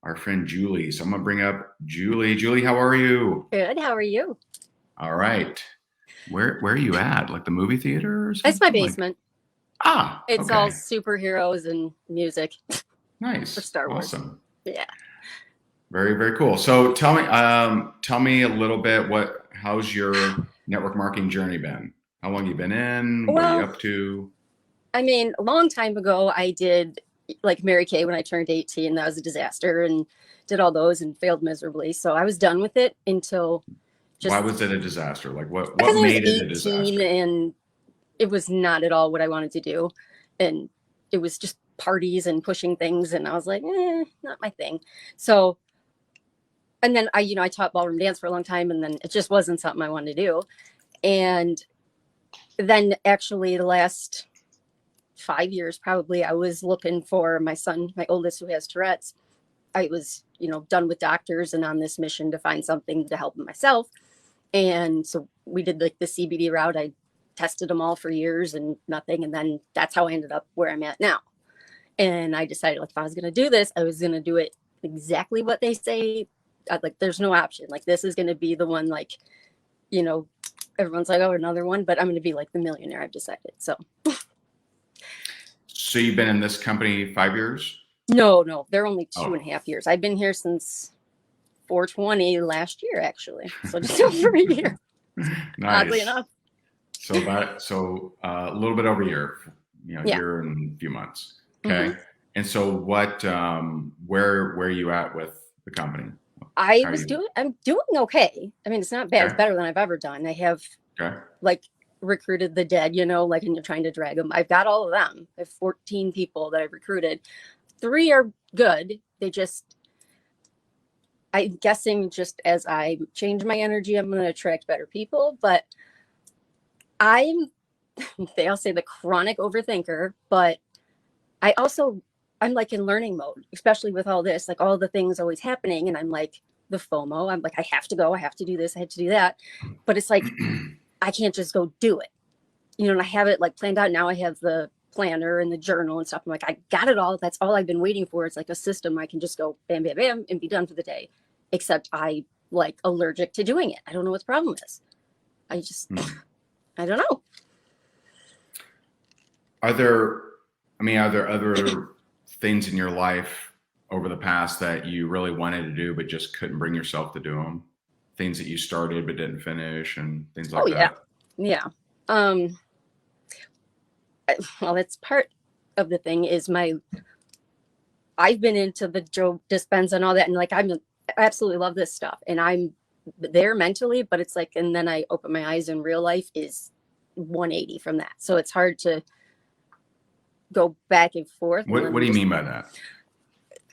our friend Julie. So I'm going to bring up Julie. Julie, how are you? Good. How are you? All right. Where are you at? Like the movie theater or It's my something? basement. It's all Okay. superheroes and music for Nice. Star Wars. Awesome. Yeah. Very, very cool. So tell me a little bit how's your network marketing journey been? How long you been in? What are you Well, up to? I mean, a long time ago, I did like Mary Kay when I turned 18. That was a disaster and did all those and failed miserably. So I was done with it until Why just was it a disaster? Like because what I was made it a 18 disaster? and it was not at all what I wanted to do. And it was just parties and pushing things. And I was like, not my thing. So, and then I taught ballroom dance for a long time and then it just wasn't something I wanted to do. And then actually the last 5 years, probably, I was looking for my son, my oldest, who has Tourette's. I was, done with doctors and on this mission to find something to help myself. And so we did like the CBD route. I tested them all for years and nothing. And then that's how I ended up where I'm at now. And I decided, like, if I was going to do this, I was going to do it exactly what they say. Like, there's no option. Like, this is going to be the one, like, you know, everyone's like, oh, another one, but I'm going to be like the millionaire. I've decided. So So you've been in this company 5 years? no, they're only two Oh, and a half years. I've been here since 420 last year, actually. So just over a year, oddly nice. enough. So a little bit over a year, Yeah. year and a few months. Hmm. Okay. And so where are you at with the company? How are you? I'm doing okay. I mean, it's not bad. It's Okay. better than I've ever done. I have Okay. like recruited the dead, like, and you're trying to drag them. I've got all of them. I have 14 people that I've recruited. 3 are good. I'm guessing just as I change my energy, I'm going to attract better people. But I'm, they all say the chronic overthinker, but I'm like in learning mode, especially with all this, like all the things always happening. And I'm like the FOMO. I'm like, I have to go. I have to do this. I have to do that. But it's like, I can't just go do it. And I have it like planned out. Now I have the planner and the journal and stuff. I'm like, I got it all. That's all I've been waiting for. It's like a system. I can just go bam, bam, bam and be done for the day. Except I like allergic to doing it. I don't know what the problem is. I just, I don't know. Are there, are there other things in your life over the past that you really wanted to do, but just couldn't bring yourself to do them? Things that you started but didn't finish and things Oh like yeah. that? Yeah. Um, well, that's part of the thing is I've been into the Joe Dispenza and all that. And like, I absolutely love this stuff and I'm there mentally, but it's like, and then I open my eyes in real life is 180 from that. So it's hard to go back and forth. And What do you mean by that?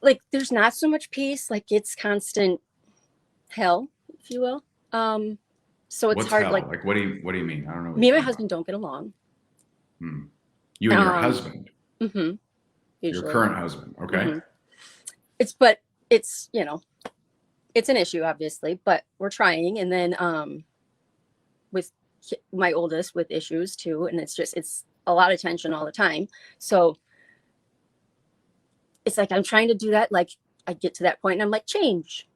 like, there's not so much peace. Like it's constant hell, if you will. So it's What's hard. hell? Like Like what do you mean? I don't know what me you're and my talking about. husband don't get along. Hmm. You and your Um, husband, mm-hmm, your usually. current husband. Okay. Mm-hmm. But it's, it's an issue obviously, but we're trying. And then, with my oldest with issues too. And it's a lot of tension all the time. So it's like, I'm trying to do that. Like I get to that point and I'm like, change,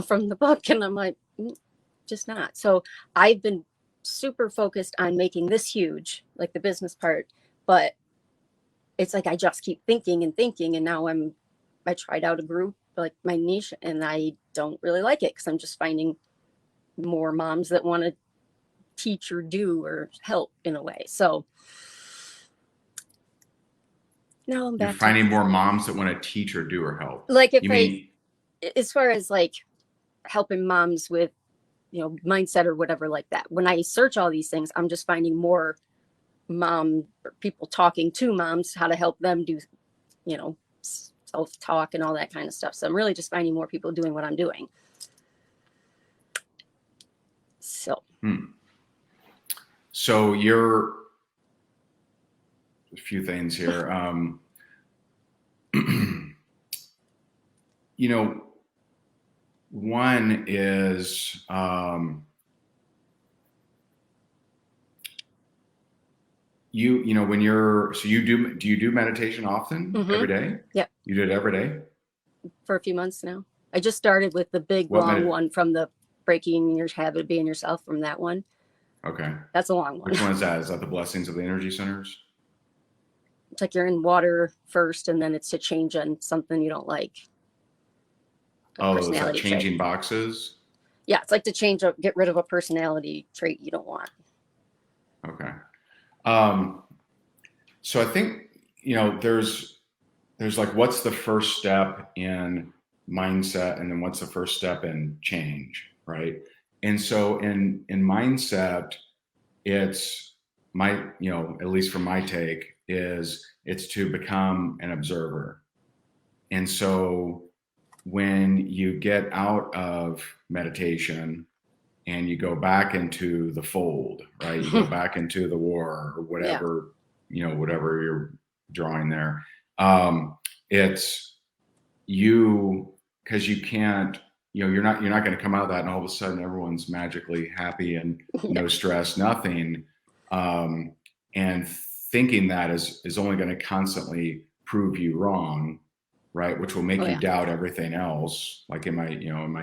from the book. And I'm like, just not. So I've been super focused on making this huge, like the business part, but it's like I just keep thinking and thinking, and now I tried out a group like my niche, and I don't really like it because I'm just finding more moms that want to teach or do or help in a way. So now I'm You're back to finding more moms that want to teach or do or help. like if You I, mean as far as like helping moms with mindset or whatever like that. When I search all these things, I'm just finding more mom or people talking to moms how to help them do self-talk and all that kind of stuff. So I'm really just finding more people doing what I'm doing. So so you're a few things here. You know, one is when you're so you do you do meditation often every day? yeah, You do it every day? for a few months now. I just started with the big What long one from the breaking your habit of being yourself from that one. Okay. That's a long one. Which one is that? Is that the blessings of the energy centers? It's like you're in water first, and then it's to change on something you don't like. Oh, is that changing boxes? Yeah, it's like to change up, get rid of a personality trait you don't want. Okay. So I think, there's like, what's the first step in mindset, and then what's the first step in change, right? And so in mindset, it's at least from my take, is it's to become an observer. And so when you get out of meditation and you go back into the fold, right? You go back into the war or whatever, whatever you're drawing there. It's you, because you can't, you're not going to come out of that and all of a sudden everyone's magically happy and no stress, nothing. And thinking that is only going to constantly prove you wrong, right? Which will make you doubt everything else. Like, am I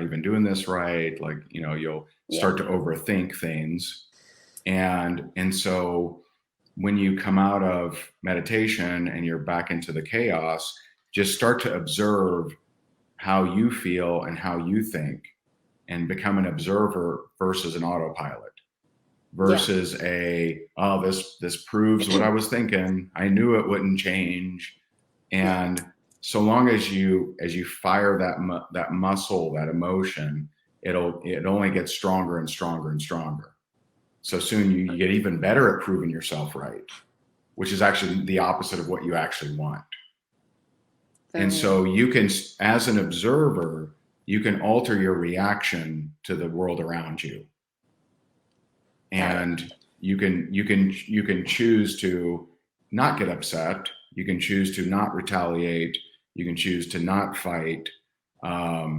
even doing this right? Like, you'll start to overthink things. And so when you come out of meditation and you're back into the chaos, just start to observe how you feel and how you think, and become an observer versus an autopilot, versus this proves what I was thinking. I knew it wouldn't change. And so long as you fire that muscle, that emotion, it only gets stronger and stronger and stronger. So soon you get even better at proving yourself right, which is actually the opposite of what you actually want. And so you can, as an observer, you can alter your reaction to the world around you. And you can choose to not get upset. You can choose to not retaliate. You can choose to not fight. But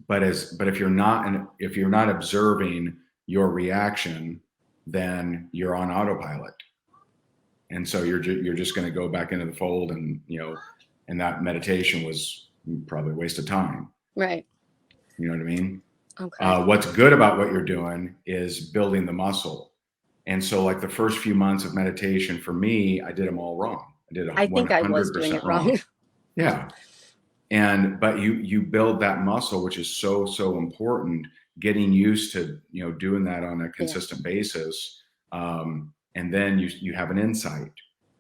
if you're not observing your reaction, then you're on autopilot. And so you're just going to go back into the fold, and and that meditation was probably a waste of time. Right. You know what I mean? Okay. What's good about what you're doing is building the muscle. And so, like, the first few months of meditation for me, I did them all wrong. I think I was doing it wrong. Yeah. But you build that muscle, which is so important, getting used to, doing that on a consistent basis. And then you have an insight,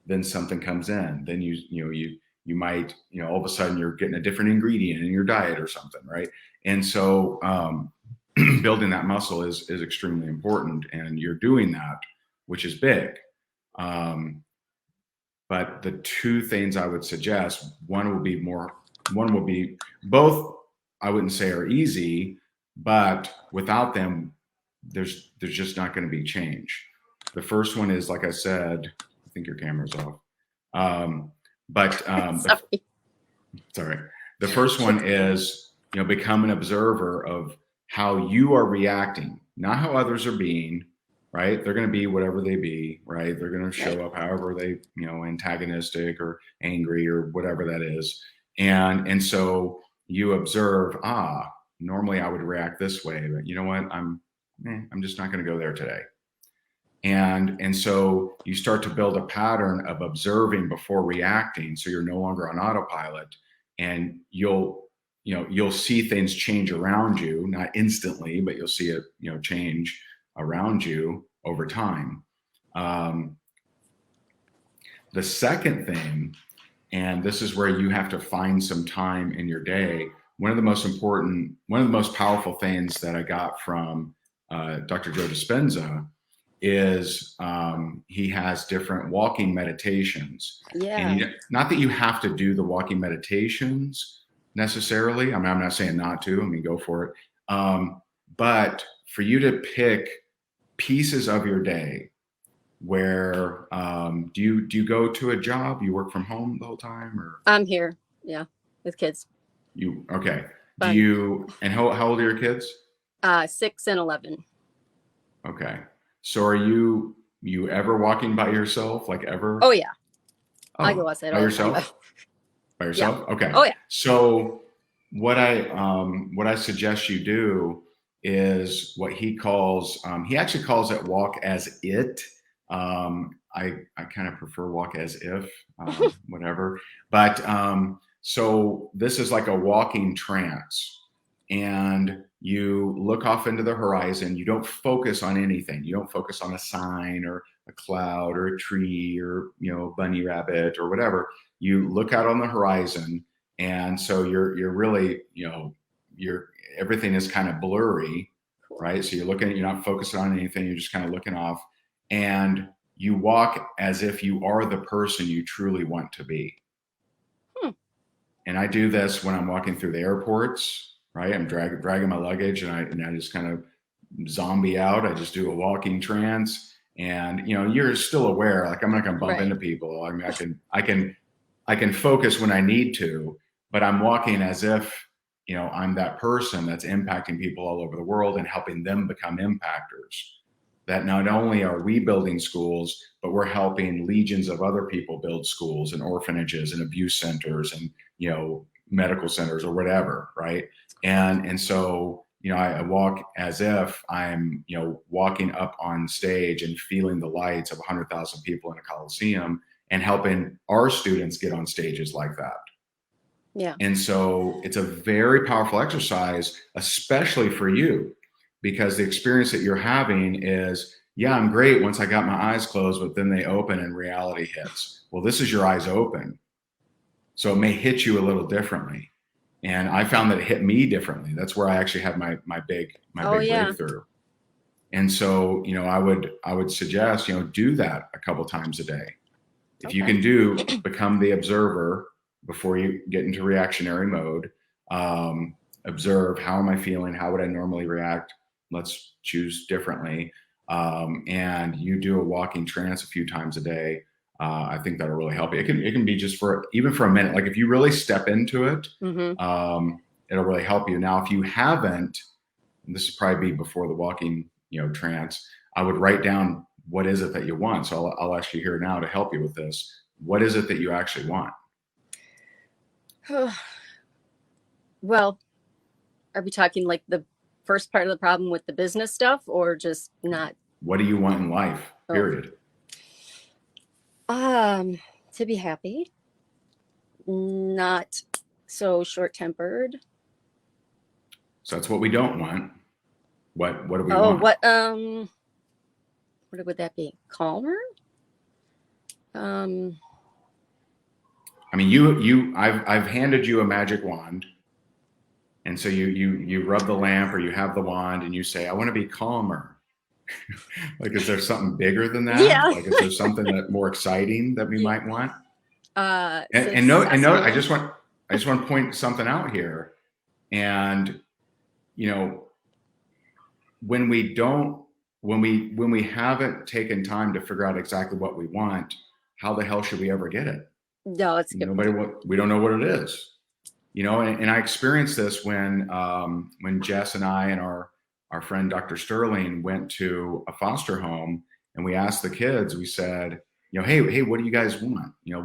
then something comes in, then you might, all of a sudden you're getting a different ingredient in your diet or something. Right. And so, building that muscle is extremely important, and you're doing that, which is big. But the two things I would suggest, one will be both, I wouldn't say are easy, but without them, there's just not going to be change. The first one is, like I said, I think your camera's off. Sorry. The first one is, become an observer of how you are reacting, not how others are being, right? They're going to be whatever they be, right? They're going to show up however they, antagonistic or angry or whatever that is. And so you observe, normally I would react this way, but you know what? I'm just not going to go there today. And so you start to build a pattern of observing before reacting. So you're no longer on autopilot, and you'll see things change around you, not instantly, but you'll see it, change around you over time. The second thing, and this is where you have to find some time in your day. One of the most powerful things that I got from Dr. Joe Dispenza is he has different walking meditations. Yeah. And not that you have to do the walking meditations necessarily. I mean, I'm not saying not to. I mean, go for it. But for you to pick pieces of your day where do you go to a job? You work from home the whole time, or? I'm here, with kids. Okay. Fun. And how old are your kids? 6 and 11. Okay. So are you ever walking by yourself, like ever? Oh yeah. I go outside by yourself. By yourself? Yeah. Okay. Oh yeah. So what I suggest you do is what he calls, he actually calls it walk as it. I kind of prefer walk as if, whatever. But so this is like a walking trance, and you look off into the horizon. You don't focus on anything. You don't focus on a sign or a cloud or a tree or, you know, a bunny rabbit or whatever. You look out on the horizon, and so you're really, you know, everything is kind of blurry, right? So you're not focusing on anything. You're just kind of looking off, and you walk as if you are the person you truly want to be. And I do this when I'm walking through the airports, right? I'm dragging my luggage, and I just kind of zombie out. I just do a walking trance, and you know, you're still aware, like I'm not going to bump into people. I mean, I can focus when I need to, but I'm walking as if, you know, I'm that person that's impacting people all over the world and helping them become impactors. That not only are we building schools, but we're helping legions of other people build schools and orphanages and abuse centers and, you know, medical centers or whatever, right? And so, you know, I walk as if I'm, you know, walking up on stage and feeling the lights of 100,000 people in a coliseum and helping our students get on stages like that. Yeah. And so it's a very powerful exercise, especially for you, because the experience that you're having is, yeah, I'm great once I got my eyes closed, but then they open and reality hits. Well, this is your eyes open. So it may hit you a little differently. And I found that it hit me differently. That's where I actually had my big breakthrough. And so, you know, I would suggest, you know, do that a couple times a day. If you can become the observer before you get into reactionary mode. Observe, how am I feeling? How would I normally react? Let's choose differently. And you do a walking trance a few times a day. I think that'll really help you. It can be just even for a minute. Like if you really step into it, it'll really help you. Now, if you haven't, and this would probably be before the walking, you know, trance, I would write down, what is it that you want? So I'll ask you here now to help you with this. What is it that you actually want? Well, are we talking like the first part of the problem with the business stuff, or just not? What do you want in life? Period. To be happy, not so short-tempered. So that's what we don't want. What do we want? What would that be? Calmer? I mean, I've handed you a magic wand, and so you rub the lamp or you have the wand and you say, I want to be calmer. Like, is there something bigger than that? Yeah. Like, is there something that more exciting that we might want? And no, I just want to point something out here. And, you know, when we haven't taken time to figure out exactly what we want, how the hell should we ever get it? No, it's good. We don't know what it is, you know. And I experienced this when Jess and I and our friend Dr. Sterling went to a foster home, and we asked the kids. We said, you know, hey, what do you guys want? You know,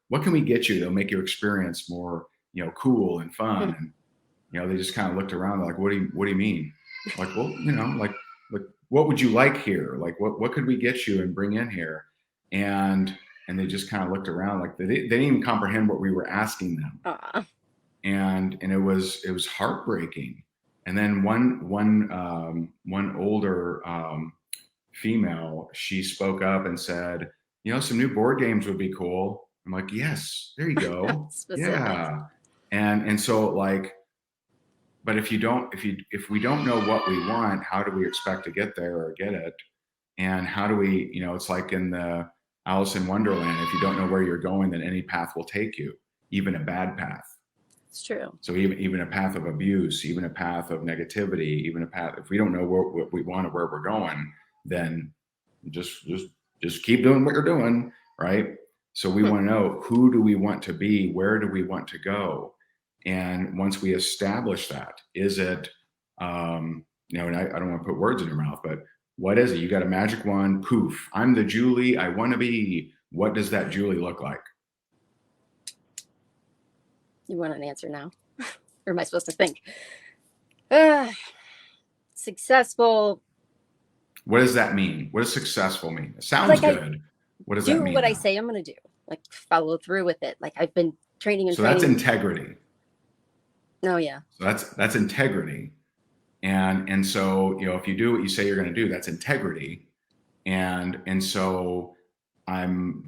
what can we get you that'll make your experience more, you know, cool and fun? And you know, they just kind of looked around like, what do you mean? Like, well, you know, like what would you like here? Like, what could we get you and bring in here? And they just kind of looked around, like they didn't even comprehend what we were asking them. And it was heartbreaking. And then one older female, she spoke up and said, you know, some new board games would be cool. I'm like, yes, there you go. Yeah. And so, like, but if we don't know what we want, how do we expect to get there or get it? And how do we, you know, it's like in the Alice in Wonderland, if you don't know where you're going, then any path will take you, even a bad path. It's true. So even a path of abuse, even a path of negativity, even a path, if we don't know what we want or where we're going, then just keep doing what you're doing, right? So we want to know, who do we want to be? Where do we want to go? And once we establish that, is it, you know, and I don't want to put words in your mouth, but what is it? You got a magic wand, poof, I'm the Julie I want to be. What does that Julie look like? You want an answer now? or am I supposed to think? Successful. What does that mean? What does successful mean? It sounds Like good. What does that do mean what I though? say I'm going to do, like follow through with it. Like I've been training and So that's training. integrity. Oh yeah. So that's integrity. And so, if you do what you say you're going to do, that's integrity. And so I'm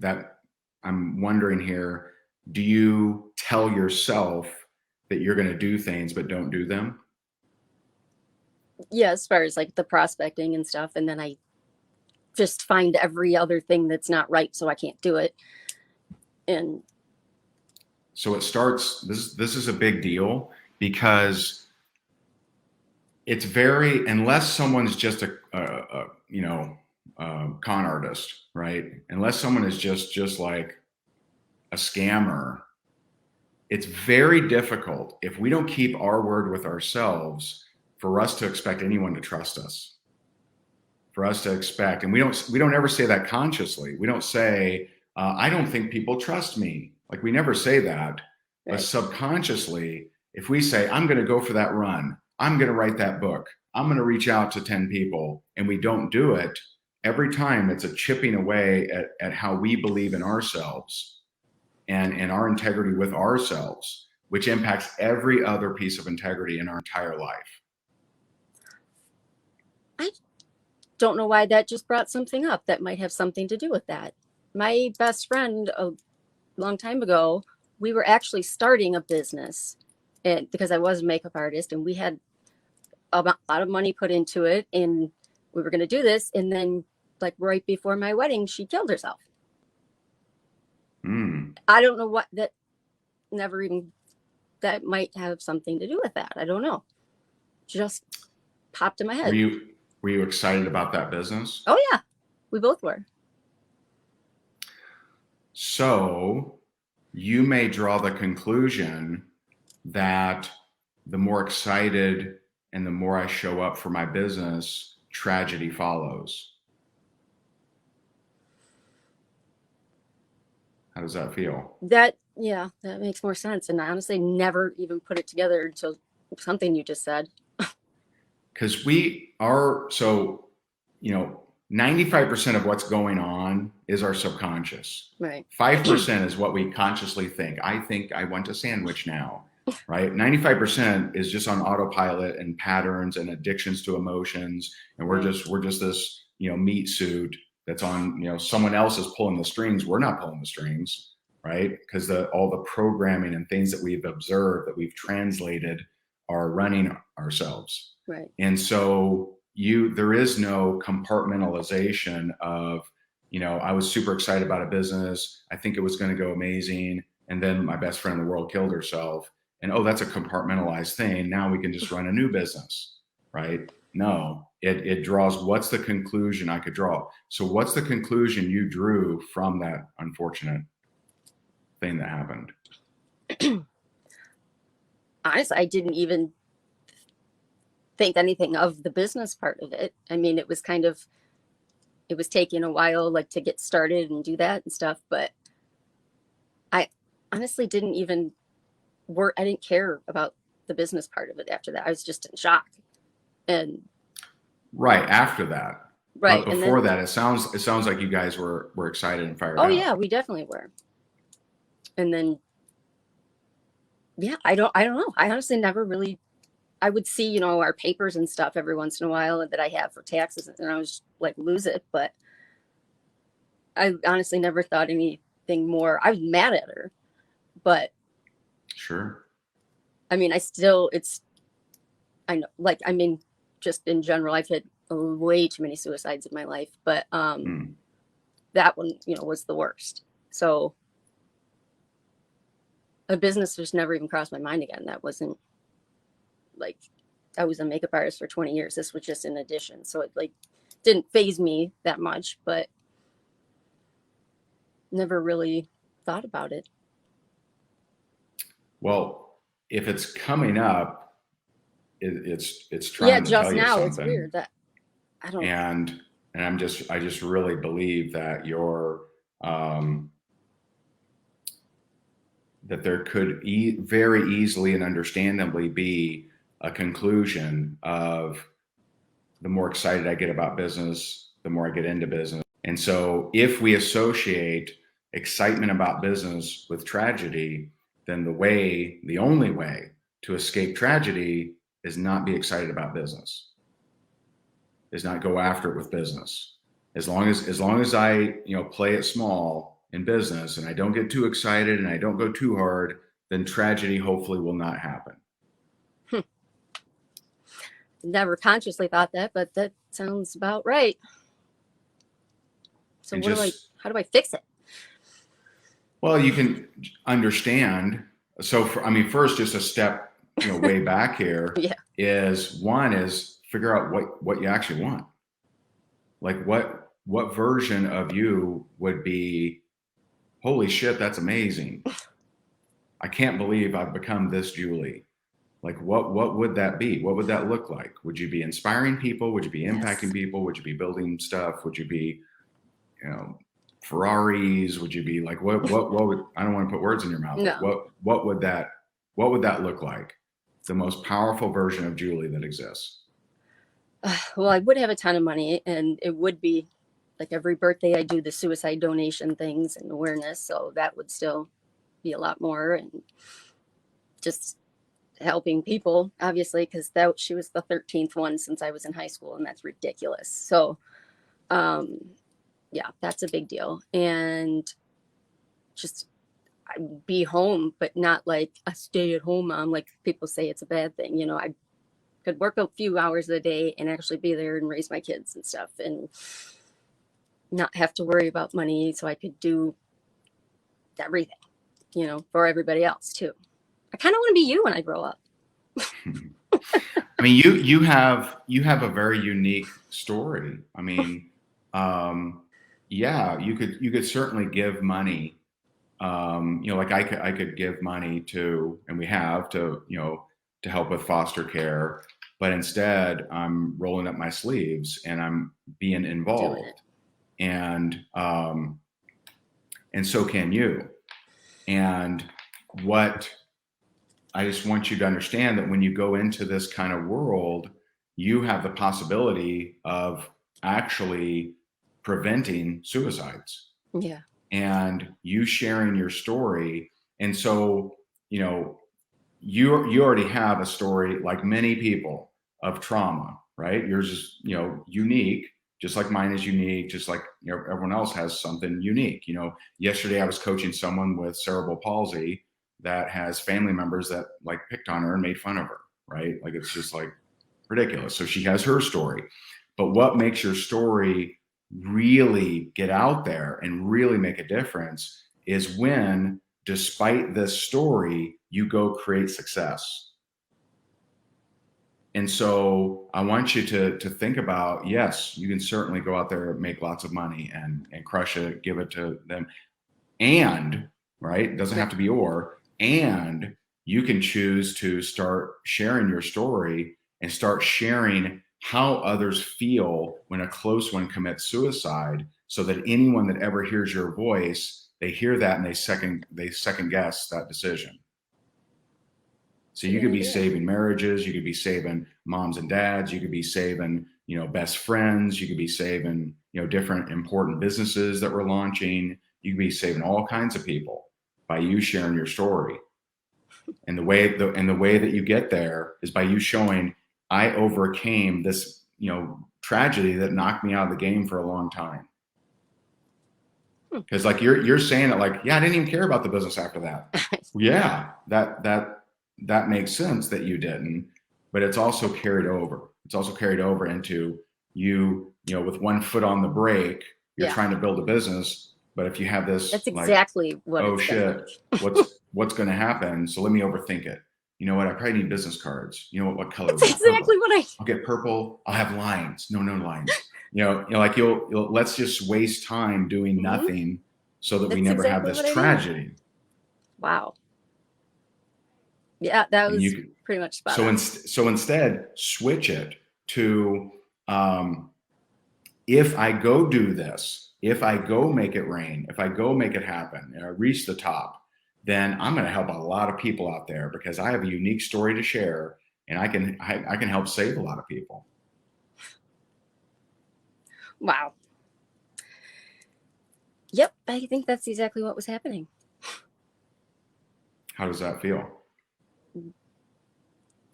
wondering here, do you tell yourself that you're going to do things but don't do them? Yeah, as far as like the prospecting and stuff, and then I just find every other thing that's not right, so I can't do it. And So it starts, this is a big deal because it's very, unless someone's just a con artist, right? Unless someone is just like a scammer, it's very difficult if we don't keep our word with ourselves for us to expect anyone to trust us. For us to expect, and we don't ever say that consciously. We don't say, I don't think people trust me. Like we never say that. Right. But subconsciously, if we say, I'm going to go for that run, I'm going to write that book, I'm going to reach out to 10 people, and we don't do it, every time it's a chipping away at how we believe in ourselves and our integrity with ourselves, which impacts every other piece of integrity in our entire life. I don't know why that just brought something up that might have something to do with that. My best friend a long time ago, we were actually starting a business, and because I was a makeup artist, and we had a lot of money put into it, and we were going to do this, and then like right before my wedding, she killed herself. I don't know what that that might have something to do with that. I don't know. Just popped in my head. Were you excited about that business? Oh yeah, we both were. So you may draw the conclusion that the more excited and the more I show up for my business, tragedy follows. How does that feel? That makes more sense. And I honestly never even put it together until something you just said. Because 95% of what's going on is our subconscious. Right. 5% is what we consciously think. I think I want a sandwich now, right? 95% is just on autopilot and patterns and addictions to emotions. And we're just this, meat suit that's on, someone else is pulling the strings. We're not pulling the strings, right? Because all the programming and things that we've observed, that we've translated, are running ourselves. Right. And so there is no compartmentalization of, I was super excited about a business. I think it was going to go amazing. And then my best friend in the world killed herself. And, that's a compartmentalized thing. Now we can just run a new business, right? No, it draws, what's the conclusion I could draw? So what's the conclusion you drew from that unfortunate thing that happened? Honestly, I didn't even think anything of the business part of it. I mean, it was taking a while, like, to get started and do that and stuff, but I honestly didn't even I didn't care about the business part of it after that. I was just in shock. And right after that. Right. But before that, it sounds like you guys were excited and fired up. Oh yeah, we definitely were. And then, yeah, I don't know. I honestly never really, I would see, our papers and stuff every once in a while that I have for taxes, and I was like, lose it. But I honestly never thought anything more. I was mad at her, but sure. I mean, just in general, I've had way too many suicides in my life, but that one, was the worst. So a business just never even crossed my mind again. That wasn't, like, I was a makeup artist for 20 years. This was just an addition. So it didn't faze me that much, but never really thought about it. Well, if it's coming up, it's trying to tell you something. Yeah, just now it's weird that I don't. And I just really believe that that there could very easily and understandably be a conclusion of the more excited I get about business, the more I get into business. And so if we associate excitement about business with tragedy, then the only way to escape tragedy is not be excited about business, is not go after it with business. As long as I, play it small in business and I don't get too excited and I don't go too hard, then tragedy hopefully will not happen. Never consciously thought that, but that sounds about right. So how do I fix it? Well, you can understand. So first, just a step, way back here Yeah. is figure out what you actually want. Like what version of you would be, holy shit, that's amazing. I can't believe I've become this Julie. Like what would that be? What would that look like? Would you be inspiring people? Would you be impacting people? Would you be building stuff? Would you be, Ferraris? Would you be like what would, I don't want to put words in your mouth. No. What would that look like? The most powerful version of Julie that exists. Well, I would have a ton of money, and it would be like every birthday I do the suicide donation things and awareness. So that would still be a lot more, and just helping people, obviously, because she was the 13th one since I was in high school, and that's ridiculous. So, yeah, that's a big deal. And just be home, but not like a stay-at-home mom, like people say it's a bad thing. I could work a few hours a day and actually be there and raise my kids and stuff, and not have to worry about money, so I could do everything, for everybody else too. I kind of want to be you when I grow up. I mean, you have a very unique story. I mean, yeah, you could certainly give money. Like I could give money to, and we have to help with foster care, but instead I'm rolling up my sleeves and I'm being involved, and so can you. And what I just want you to understand that when you go into this kind of world, you have the possibility of actually preventing suicides. Yeah. And you sharing your story. And so, you already have a story, like many people, of trauma, right? Yours is, unique, just like mine is unique, just like everyone else has something unique. Yesterday I was coaching someone with cerebral palsy that has family members that like picked on her and made fun of her, right? Like it's just like ridiculous. So she has her story. But what makes your story really get out there and really make a difference is when, despite this story, you go create success. And so I want you to think about, yes, you can certainly go out there, make lots of money and crush it, give it to them. And, right, it doesn't have to be and you can choose to start sharing your story and start sharing how others feel when a close one commits suicide, so that anyone that ever hears your voice, they hear that and they second guess that decision. So you could be saving marriages, you could be saving moms and dads, you could be saving, best friends, you could be saving, different important businesses that we're launching. You could be saving all kinds of people by you sharing your story. And the way that you get there is by you showing, I overcame this, tragedy that knocked me out of the game for a long time. Because like you're saying it like, yeah, I didn't even care about the business after that. Yeah, that makes sense that you didn't, but it's also carried over. It's also carried over into you, with one foot on the brake, you're trying to build a business. But if you have this, that's exactly like, what. Oh shit, what's going to happen? So let me overthink it. You know what? I probably need business cards. You know what color? That's exactly what I'll get purple. I'll have lines. No lines. Like you'll let's just waste time doing nothing, so that we never have this tragedy. Wow. Yeah, that was pretty much spot on. So instead, switch it to, if I go do this, if I go make it rain, if I go make it happen, and I reach the top, then I'm going to help a lot of people out there because I have a unique story to share, and I can help save a lot of people. Wow. Yep, I think that's exactly what was happening. How does that feel?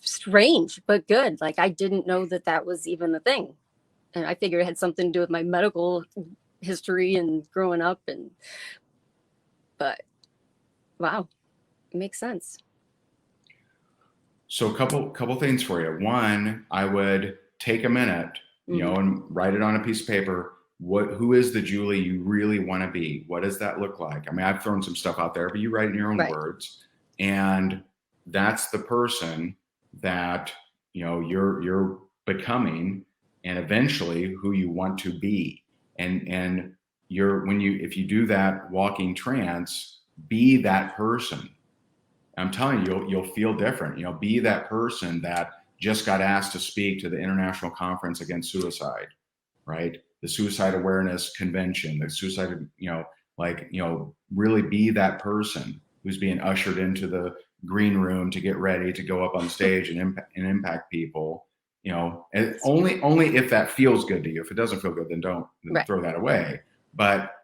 Strange, but good. Like, I didn't know that was even a thing. And I figured it had something to do with my medical history and growing up. But wow, it makes sense. So a couple things for you. One, I would take a minute, and write it on a piece of paper. Who is the Julie you really want to be? What does that look like? I mean, I've thrown some stuff out there, but you write in your own words, and that's the person that you're becoming, and eventually who you want to be. And if you do that walking trance, be that person. I'm telling you, you'll feel different. Be that person that just got asked to speak to the International Conference Against Suicide, right? The Suicide Awareness Convention, the suicide, really be that person who's being ushered into the green room to get ready to go up on stage and impact people. And only if that feels good to you. If it doesn't feel good, then don't throw that away. But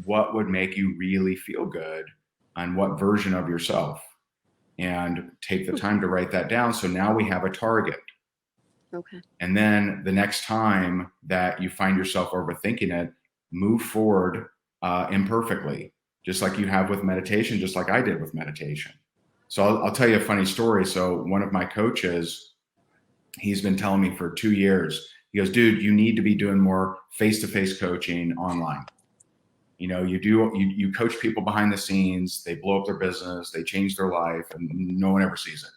what would make you really feel good, on what version of yourself, and take the time to write that down. So now we have a target. Okay. And then the next time that you find yourself overthinking it, move forward imperfectly, just like you have with meditation, just like I did with meditation. So I'll tell you a funny story. So one of my coaches, he's been telling me for 2 years, he goes, dude, you need to be doing more face-to-face coaching online. You coach people behind the scenes, they blow up their business, they change their life, and no one ever sees it.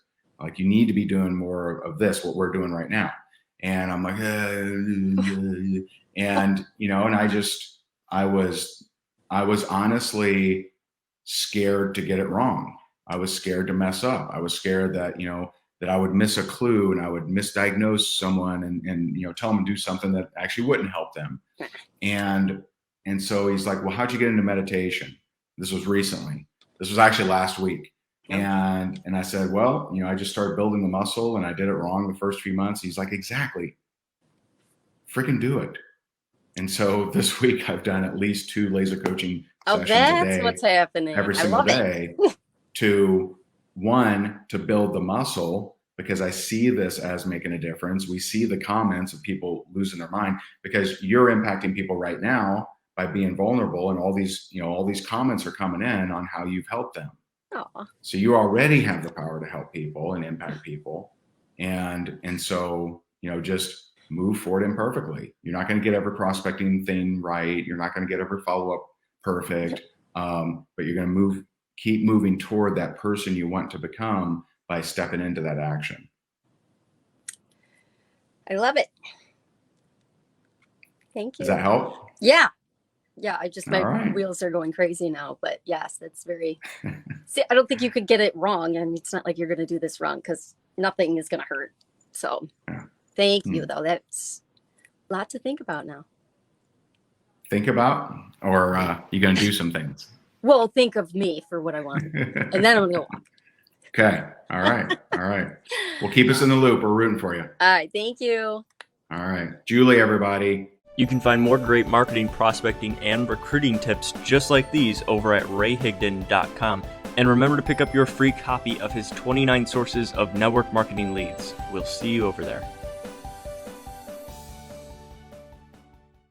Like, you need to be doing more of this, what we're doing right now. And I'm like, and I was honestly scared to get it wrong. I was scared to mess up. I was scared that, that I would miss a clue and I would misdiagnose someone and tell them to do something that actually wouldn't help them. And so he's like, well, how'd you get into meditation? This was recently. This was actually last week. And I said, well, I just started building the muscle and I did it wrong the first few months. He's like, exactly. Freaking do it. And so this week I've done at least 2 laser coaching sessions a day. That's what's happening. Every single day to build the muscle, because I see this as making a difference. We see the comments of people losing their mind, because you're impacting people right now by being vulnerable, and all these comments are coming in on how you've helped them. Aww. So you already have the power to help people and impact people. And so, just move forward imperfectly. You're not going to get every prospecting thing right. You're not going to get every follow-up perfect. But you're going to keep moving toward that person you want to become by stepping into that action. I love it. Thank you. Does that help? Yeah. Yeah, my wheels are going crazy now, but yes, that's very, see, I don't think you could get it wrong. And it's not like you're going to do this wrong, because nothing is going to hurt. So thank you, though. That's a lot to think about now. Think about, or you going to do some things? Well, think of me for what I want, and then I'm going to go walk. Okay. All right. All right. Well, keep us in the loop. We're rooting for you. All right. Thank you. All right. Julie, everybody. You can find more great marketing, prospecting, and recruiting tips just like these over at rayhigdon.com. And remember to pick up your free copy of his 29 sources of network marketing leads. We'll see you over there.